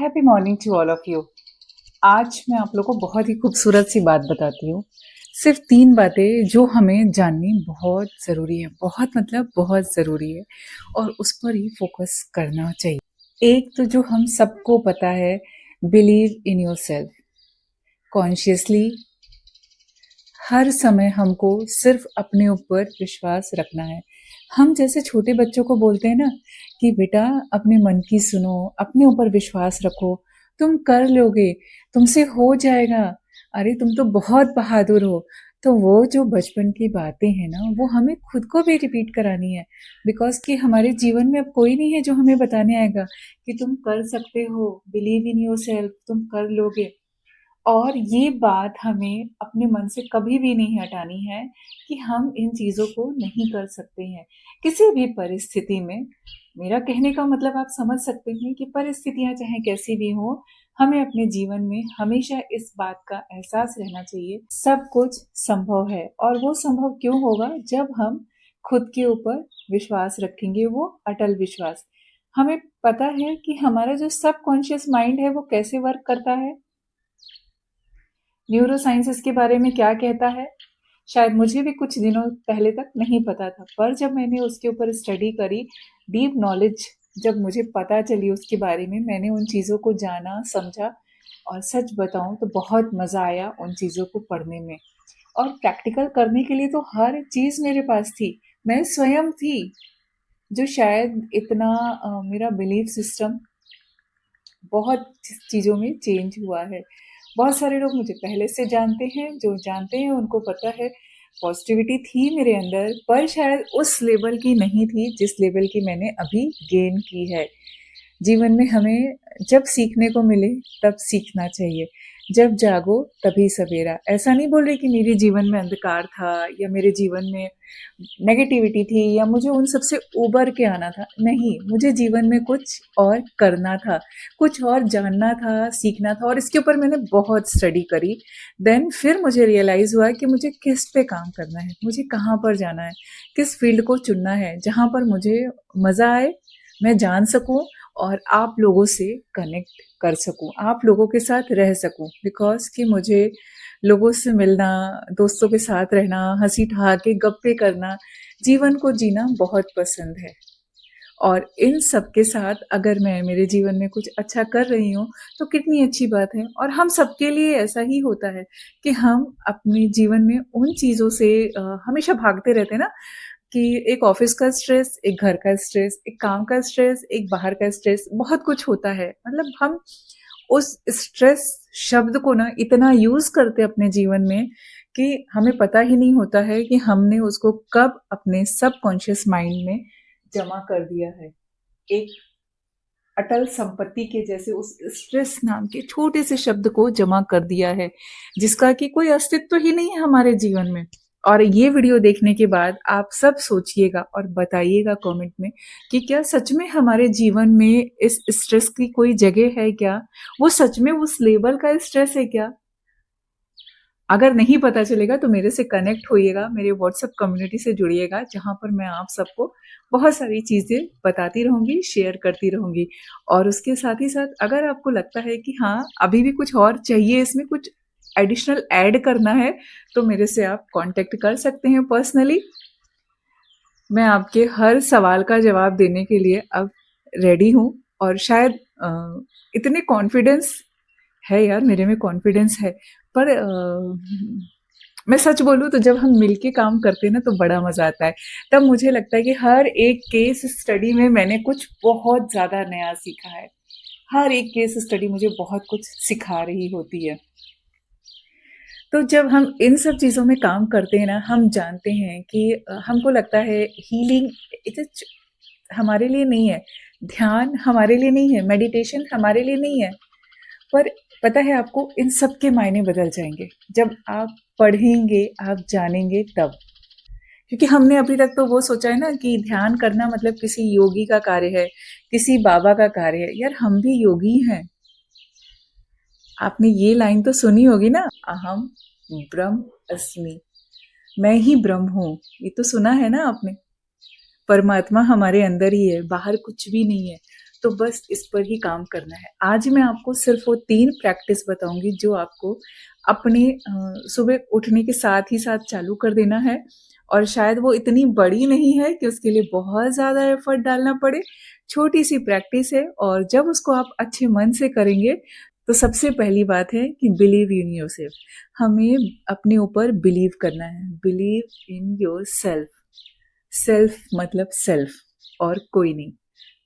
Happy morning to all of you. आज मैं आप लोगों को बहुत ही खूबसूरत सी बात बताती हूँ। सिर्फ 3 बातें जो हमें जाननी बहुत ज़रूरी है, बहुत मतलब बहुत ज़रूरी है और उस पर ही फोकस करना चाहिए। एक तो जो हम सबको पता है, बिलीव इन योरसेल्फ। कॉन्शियसली हर समय हमको सिर्फ अपने ऊपर विश्वास रखना है। हम जैसे छोटे बच्चों को बोलते हैं ना कि बेटा अपने मन की सुनो, अपने ऊपर विश्वास रखो, तुम कर लोगे, तुमसे हो जाएगा, अरे तुम तो बहुत बहादुर हो। तो वो जो बचपन की बातें हैं ना, वो हमें खुद को भी रिपीट करानी है। बिकॉज कि हमारे जीवन में अब कोई नहीं है जो हमें बताने आएगा कि तुम कर सकते हो, बिलीव इन योर सेल्फ, तुम कर लोगे। और ये बात हमें अपने मन से कभी भी नहीं हटानी है कि हम इन चीज़ों को नहीं कर सकते हैं किसी भी परिस्थिति में। मेरा कहने का मतलब आप समझ सकते हैं कि परिस्थितियां चाहे कैसी भी हो, हमें अपने जीवन में हमेशा इस बात का एहसास रहना चाहिए सब कुछ संभव है। और वो संभव क्यों होगा? जब हम खुद के ऊपर विश्वास रखेंगे, वो अटल विश्वास। हमें पता है कि हमारा जो सबकॉन्शियस माइंड है वो कैसे वर्क करता है, न्यूरो साइंस इसके बारे में क्या कहता है। शायद मुझे भी कुछ दिनों पहले तक नहीं पता था, पर जब मैंने उसके ऊपर स्टडी करी, डीप नॉलेज जब मुझे पता चली उसके बारे में, मैंने उन चीज़ों को जाना, समझा। और सच बताऊं तो बहुत मज़ा आया उन चीज़ों को पढ़ने में। और प्रैक्टिकल करने के लिए तो हर चीज़ मेरे पास थी, मैं स्वयं थी। जो शायद इतना मेरा बिलीफ सिस्टम बहुत चीज़ों में चेंज हुआ है। बहुत सारे लोग मुझे पहले से जानते हैं, जो जानते हैं उनको पता है पॉजिटिविटी थी मेरे अंदर, पर शायद उस लेवल की नहीं थी जिस लेवल की मैंने अभी गेन की है। जीवन में हमें जब सीखने को मिले तब सीखना चाहिए, जब जागो तभी सवेरा। ऐसा नहीं बोल रही कि मेरे जीवन में अंधकार था या मेरे जीवन में नेगेटिविटी थी या मुझे उन सबसे उबर के आना था, नहीं। मुझे जीवन में कुछ और करना था, कुछ और जानना था, सीखना था, और इसके ऊपर मैंने बहुत स्टडी करी। देन फिर मुझे रियलाइज़ हुआ कि मुझे किस पे काम करना है, मुझे कहाँ पर जाना है, किस फील्ड को चुनना है जहाँ पर मुझे मज़ा आए, मैं जान सकूँ और आप लोगों से कनेक्ट कर सकूँ, आप लोगों के साथ रह सकूँ। बिकॉज़ कि मुझे लोगों से मिलना, दोस्तों के साथ रहना, हँसी ठहाके गप्पे करना, जीवन को जीना बहुत पसंद है। और इन सब के साथ अगर मैं मेरे जीवन में कुछ अच्छा कर रही हूँ तो कितनी अच्छी बात है। और हम सबके लिए ऐसा ही होता है कि हम अपने जीवन में उन चीज़ों से हमेशा भागते रहते हैं ना, कि एक ऑफिस का स्ट्रेस, एक घर का स्ट्रेस, एक काम का स्ट्रेस, एक बाहर का स्ट्रेस, बहुत कुछ होता है। मतलब हम उस स्ट्रेस शब्द को ना इतना यूज करते अपने जीवन में कि हमें पता ही नहीं होता है कि हमने उसको कब अपने सबकॉन्शियस माइंड में जमा कर दिया है। एक अटल संपत्ति के जैसे उस स्ट्रेस नाम के छोटे से शब्द को जमा कर दिया है, जिसका कि कोई अस्तित्व ही नहीं है हमारे जीवन में। और ये वीडियो देखने के बाद आप सब सोचिएगा और बताइएगा कमेंट में कि क्या सच में हमारे जीवन में इस स्ट्रेस की कोई जगह है क्या? वो सच में उस लेवल का स्ट्रेस है क्या? अगर नहीं पता चलेगा तो मेरे से कनेक्ट होइएगा, मेरे व्हाट्सएप कम्युनिटी से जुड़िएगा, जहाँ पर मैं आप सबको बहुत सारी चीज़ें बताती रहूँगी, शेयर करती रहूँगी। और उसके साथ ही साथ अगर आपको लगता है कि हाँ, अभी भी कुछ और चाहिए, इसमें कुछ एडिशनल ऐड करना है, तो मेरे से आप कॉन्टैक्ट कर सकते हैं पर्सनली। मैं आपके हर सवाल का जवाब देने के लिए अब रेडी हूँ। और शायद इतने कॉन्फिडेंस है यार, मेरे में कॉन्फिडेंस है। पर मैं सच बोलूँ तो जब हम मिलके काम करते हैं ना तो बड़ा मज़ा आता है। तब मुझे लगता है कि हर एक केस स्टडी में मैंने कुछ बहुत ज़्यादा नया सीखा है। हर एक केस स्टडी मुझे बहुत कुछ सिखा रही होती है। तो जब हम इन सब चीज़ों में काम करते हैं ना, हम जानते हैं कि हमको लगता है हीलिंग इट हमारे लिए नहीं है, ध्यान हमारे लिए नहीं है, मेडिटेशन हमारे लिए नहीं है। पर पता है आपको, इन सब के मायने बदल जाएंगे जब आप पढ़ेंगे, आप जानेंगे तब। क्योंकि हमने अभी तक तो वो सोचा है ना कि ध्यान करना मतलब किसी योगी का कार्य है, किसी बाबा का कार्य है। यार हम भी योगी हैं। आपने ये लाइन तो सुनी होगी ना, अहम ब्रह्म अस्मि, मैं ही ब्रह्म हूँ। ये तो सुना है ना आपने। परमात्मा हमारे अंदर ही है, बाहर कुछ भी नहीं है। तो बस इस पर ही काम करना है। आज मैं आपको सिर्फ वो 3 प्रैक्टिस बताऊँगी जो आपको अपने सुबह उठने के साथ ही साथ चालू कर देना है। और शायद वो इतनी बड़ी नहीं है कि उसके लिए बहुत ज़्यादा एफर्ट डालना पड़े, छोटी-सी प्रैक्टिस है और जब उसको आप अच्छे मन से करेंगे, तो सबसे पहली बात है कि बिलीव इन योरसेल्फ। हमें अपने ऊपर बिलीव करना है, बिलीव इन योरसेल्फ। सेल्फ मतलब सेल्फ और कोई नहीं।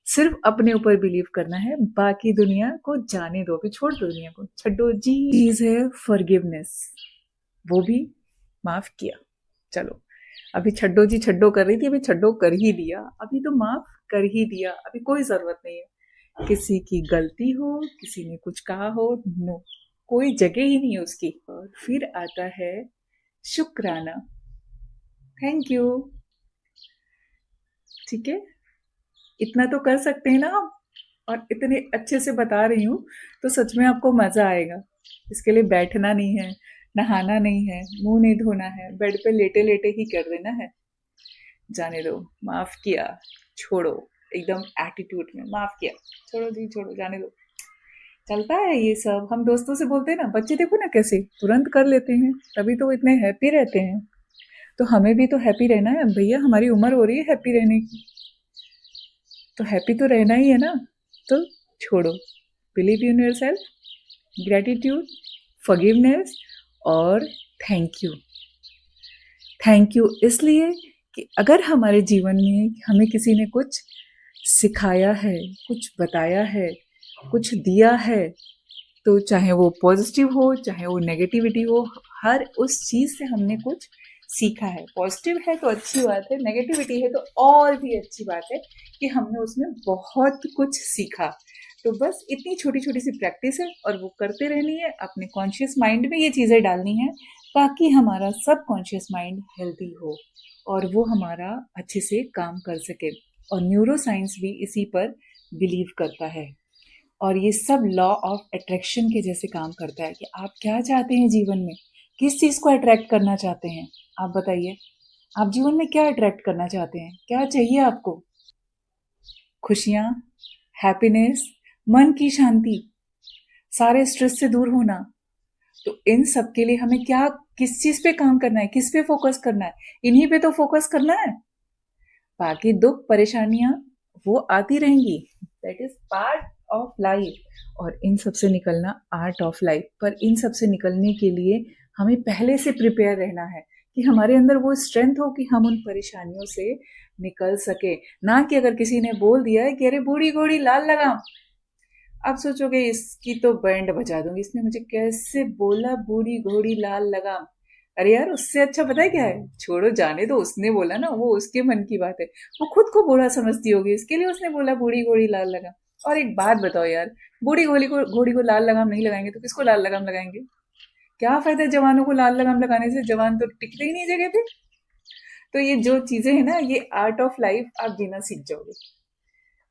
सिर्फ अपने ऊपर बिलीव करना है, बाकी दुनिया को जाने दो, अभी छोड़ दो दुनिया को, छड्डो जी। चीज है फॉरगिवनेस, वो भी माफ किया। चलो अभी छड्डो जी छड्डो कर रही थी, अभी छड्डो कर ही दिया, अभी तो माफ कर ही दिया, अभी कोई जरूरत नहीं है किसी की गलती हो, किसी ने कुछ कहा हो, नो, कोई जगह ही नहीं है उसकी। और फिर आता है शुक्राना, थैंक यू। ठीक है, इतना तो कर सकते हैं ना हम, और इतने अच्छे से बता रही हूँ तो सच में आपको मजा आएगा। इसके लिए बैठना नहीं है, नहाना नहीं है, मुंह नहीं धोना है, बेड पे लेटे लेटे ही कर देना है। जाने दो, माफ किया, छोड़ो, एकदम एटीट्यूड में माफ किया, छोड़ो जी छोड़ो, जाने दो। चलता है ये सब, हम दोस्तों से बोलते हैं ना, बच्चे देखो ना कैसे तुरंत कर लेते हैं, तभी तो वो इतने हैप्पी रहते हैं। तो हमें भी तो हैप्पी रहना है भैया, हमारी उम्र हो रही है हैप्पी रहने की, तो हैप्पी तो रहना ही है ना। तो छोड़ो, believe in your self, gratitude, forgiveness और थैंक यू। थैंक यू इसलिए कि अगर हमारे जीवन में हमें किसी ने कुछ सिखाया है, कुछ बताया है, कुछ दिया है, तो चाहे वो पॉजिटिव हो चाहे वो नेगेटिविटी हो, हर उस चीज से हमने कुछ सीखा है। पॉजिटिव है तो अच्छी बात है, नेगेटिविटी है तो और भी अच्छी बात है कि हमने उसमें बहुत कुछ सीखा। तो बस इतनी छोटी छोटी सी प्रैक्टिस है और वो करते रहनी है, अपने कॉन्शियस माइंड में ये चीजें डालनी है ताकि हमारा सब कॉन्शियस माइंड हेल्दी हो और वो हमारा अच्छे से काम कर सके। और न्यूरो साइंस भी इसी पर बिलीव करता है और ये सब लॉ ऑफ अट्रैक्शन के जैसे काम करता है कि आप क्या चाहते हैं जीवन में, किस चीज को अट्रैक्ट करना चाहते हैं। आप बताइए, आप जीवन में क्या अट्रैक्ट करना चाहते हैं, क्या चाहिए आपको? खुशियां, हैप्पीनेस, मन की शांति, सारे स्ट्रेस से दूर होना। तो इन सब के लिए हमें क्या, किस चीज पे काम करना है, किस पे फोकस करना है? इन्हीं पे तो फोकस करना है। बाकी दुख परेशानियां वो आती रहेंगी, that is part of life और इन सब से निकलना आर्ट ऑफ लाइफ। पर इन सब से निकलने के लिए हमें पहले से प्रिपेयर रहना है कि हमारे अंदर वो स्ट्रेंथ हो कि हम उन परेशानियों से निकल सके। ना कि अगर किसी ने बोल दिया है कि अरे बूढ़ी घोड़ी लाल लगाम, आप सोचोगे इसकी तो बैंड बजा दूंगी, इसने मुझे कैसे बोला बूढ़ी घोड़ी लाल लगाम। अरे यार, उससे अच्छा पता है क्या है, छोड़ो जाने दो, उसने बोला ना, वो उसके मन की बात है, वो खुद को बूढ़ा समझती होगी, इसके लिए उसने बोला बूढ़ी घोड़ी लाल लगाम। और एक बात बताओ यार, बूढ़ी घोड़ी को लाल लगाम नहीं लगाएंगे तो किसको लाल लगाम लगाएंगे? क्या फायदा है जवानों को लाल लगाम लगाने से, जवान तो टिकते ही नहीं जगह पे। तो ये जो चीजें है ना, ये आर्ट ऑफ लाइफ आप बिना सीख जाओगे।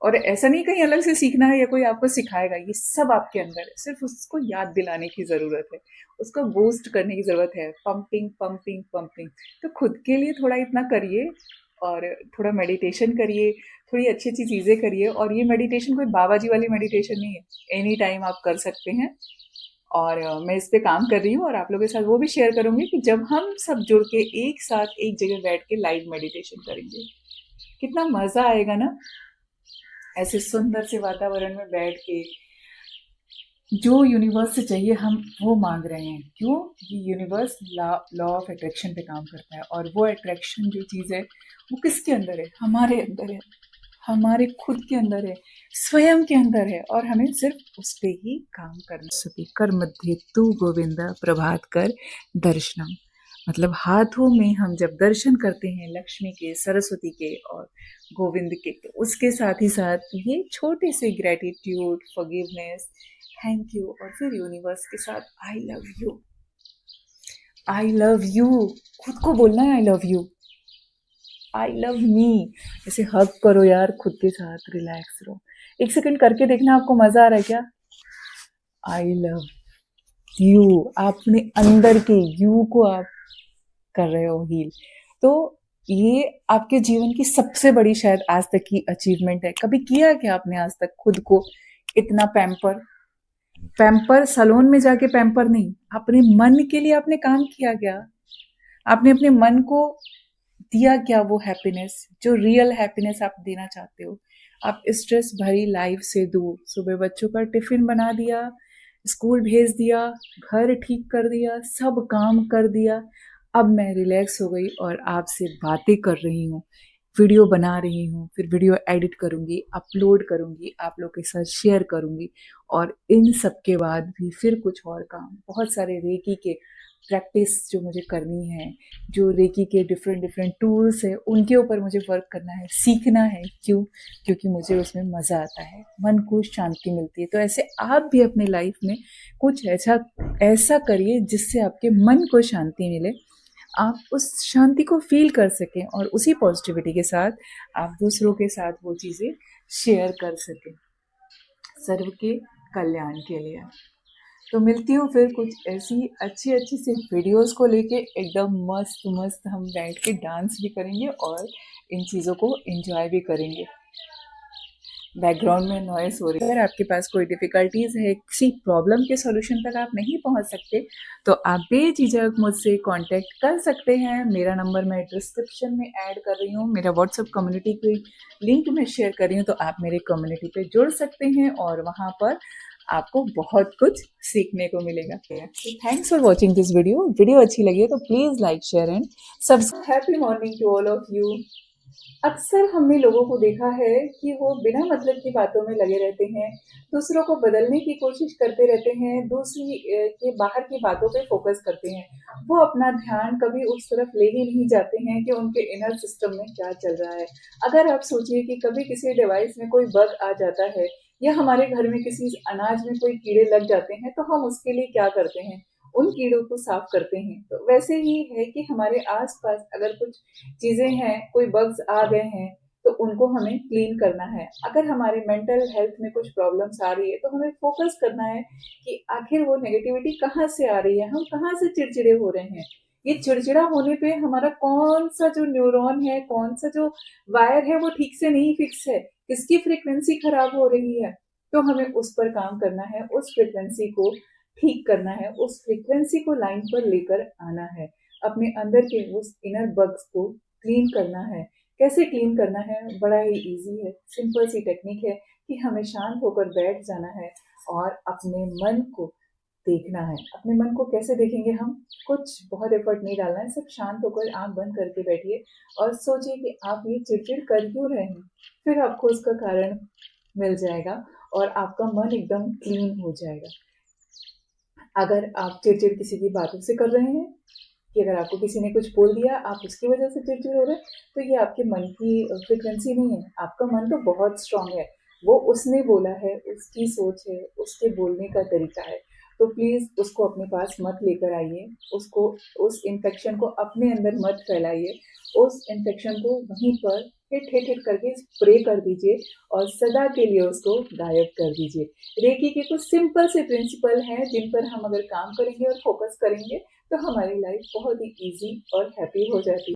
और ऐसा नहीं कहीं अलग से सीखना है या कोई आपको सिखाएगा, ये सब आपके अंदर है, सिर्फ उसको याद दिलाने की जरूरत है, उसको बूस्ट करने की जरूरत है। Pumping pumping pumping. तो खुद के लिए थोड़ा इतना करिए और थोड़ा मेडिटेशन करिए, थोड़ी अच्छी अच्छी चीजें करिए। और ये मेडिटेशन कोई बाबा जी वाली मेडिटेशन नहीं है, एनी टाइम आप कर सकते हैं। और मैं इस पे काम कर रही हूँ और आप लोगों के साथ वो भी शेयर करूंगी कि जब हम सब जुड़ के एक साथ एक जगह बैठ के लाइव मेडिटेशन करेंगे, कितना मजा आएगा ना, ऐसे सुंदर से वातावरण में बैठ के। जो यूनिवर्स से चाहिए हम वो मांग रहे हैं, क्यों? ये यूनिवर्स लॉ ऑफ अट्रैक्शन पे काम करता है और वो अट्रैक्शन जो चीज़ है वो किसके अंदर है? हमारे अंदर है, हमारे खुद के अंदर है, स्वयं के अंदर है और हमें सिर्फ उस पे ही काम करना। सभी कर मध्य तू गोविंद प्रभात कर दर्शनम, मतलब हाथों में हम जब दर्शन करते हैं लक्ष्मी के, सरस्वती के और गोविंद के, तो उसके साथ ही साथ ये छोटे से ग्रेटिट्यूड, फॉरगिवनेस, थैंक यू और फिर यूनिवर्स के साथ I love you, I love you, खुद को बोलना है I love you, I love me. ऐसे हग करो यार खुद के साथ, रिलैक्स रहो, 1 सेकंड करके देखना आपको मजा आ रहा है क्या? आई लव यू, आपने अंदर के यू को आप कर रहे हो हील। तो ये आपके जीवन की सबसे बड़ी शायद आज तक की अचीवमेंट है। कभी किया क्या आपने आज तक खुद को इतना पैम्पर? पैम्पर सैलून में जाके पैम्पर नहीं, अपने मन के लिए आपने काम किया क्या? आपने अपने मन को दिया क्या वो हैप्पीनेस, जो रियल हैप्पीनेस आप देना चाहते हो? आप स्ट्रेस भरी लाइफ से दूर सुबह बच्चों का टिफिन बना दिया, स्कूल भेज दिया, घर ठीक कर दिया, सब काम कर दिया। अब मैं रिलैक्स हो गई और आपसे बातें कर रही हूँ, वीडियो बना रही हूँ, फिर वीडियो एडिट करूँगी, अपलोड करूँगी, आप लोग के साथ शेयर करूँगी। और इन सब के बाद भी फिर कुछ और काम, बहुत सारे रेकी के प्रैक्टिस जो मुझे करनी है, जो रेकी के डिफरेंट डिफरेंट टूल्स हैं उनके ऊपर मुझे वर्क करना है, सीखना है। क्यों? क्योंकि मुझे उसमें मज़ा आता है, मन को शांति मिलती है। तो ऐसे आप भी अपनी लाइफ में कुछ ऐसा ऐसा करिए जिससे आपके मन को शांति मिले, आप उस शांति को फील कर सकें और उसी पॉजिटिविटी के साथ आप दूसरों के साथ वो चीज़ें शेयर कर सकें, सर्व के कल्याण के लिए। तो मिलती हूँ फिर कुछ ऐसी अच्छी अच्छी सी वीडियोस को लेके, एकदम मस्त मस्त हम बैठ के डांस भी करेंगे और इन चीज़ों को एंजॉय भी करेंगे। बैकग्राउंड में नॉइस हो रही है। अगर आपके पास कोई डिफ़िकल्टीज़ है, किसी प्रॉब्लम के सॉल्यूशन तक आप नहीं पहुंच सकते, तो आप बेझिझक मुझसे कांटेक्ट कर सकते हैं। मेरा नंबर मैं डिस्क्रिप्शन में ऐड कर रही हूँ, मेरा व्हाट्सएप कम्युनिटी की लिंक मैं शेयर कर रही हूँ, तो आप मेरे कम्युनिटी पे जुड़ सकते हैं और वहाँ पर आपको बहुत कुछ सीखने को मिलेगा। Thanks for watching this video. Video अच्छी लगी है तो please like, share and subscribe. Happy morning to all of you. अक्सर हमने लोगों को देखा है कि वो बिना मतलब की बातों में लगे रहते हैं, दूसरों को बदलने की कोशिश करते रहते हैं, दूसरी के बाहर की बातों पे फोकस करते हैं। वो अपना ध्यान कभी उस तरफ ले ही नहीं जाते हैं कि उनके इनर सिस्टम में क्या चल रहा है। अगर आप सोचिए कि कभी किसी डिवाइस में कोई बग आ जाता है या हमारे घर में किसी अनाज में कोई कीड़े लग जाते हैं, तो हम उसके लिए क्या करते हैं? उन कीड़ों को साफ करते हैं। तो वैसे ही है कि हमारे आसपास अगर कुछ चीजें हैं, कोई बग्स आ गए हैं, तो उनको हमें क्लीन करना है। अगर हमारे मेंटल हेल्थ में कुछ प्रॉब्लम्स आ रही है, तो हमें फोकस करना है कि आखिर वो नेगेटिविटी कहाँ से आ रही है, हम कहाँ से चिड़चिड़े हो रहे हैं। ये चिड़चिड़ा होने पे हमारा कौन सा जो न्यूरॉन है, कौन सा जो वायर है वो ठीक से नहीं फिक्स है, किसकी फ्रीक्वेंसी खराब हो रही है। तो हमें उस पर काम करना है, उस फ्रीक्वेंसी को ठीक करना है, उस फ्रीक्वेंसी को लाइन पर लेकर आना है, अपने अंदर के उस इनर बग्स को क्लीन करना है। कैसे क्लीन करना है? बड़ा ही इजी है, सिंपल सी टेक्निक है कि हमें शांत होकर बैठ जाना है और अपने मन को देखना है। अपने मन को कैसे देखेंगे हम? कुछ बहुत एफर्ट नहीं डालना है, सिर्फ शांत होकर आंख बंद करके बैठिए और सोचिए कि आप ये चिड़चिड़ कर क्यों रहे हैं। फिर आपको उसका कारण मिल जाएगा और आपका मन एकदम क्लीन हो जाएगा। अगर आप चिड़चिड़ किसी की बातों से कर रहे हैं, कि अगर आपको किसी ने कुछ बोल दिया, आप उसकी वजह से चिड़चिड़ हो रहे हैं, तो ये आपके मन की फ्रीक्वेंसी नहीं है। आपका मन तो बहुत स्ट्रांग है, वो उसने बोला है, उसकी सोच है, उसके बोलने का तरीका है। तो प्लीज़ उसको अपने पास मत लेकर आइए, उसको उस इन्फेक्शन को अपने अंदर मत फैलाइए, उस इन्फेक्शन को वहीं पर हिट करके स्प्रे कर दीजिए और सदा के लिए उसको गायब कर दीजिए। रेकी के कुछ सिंपल से प्रिंसिपल हैं जिन पर हम अगर काम करेंगे और फोकस करेंगे, तो हमारी लाइफ बहुत ही ईज़ी और हैप्पी हो जाती है।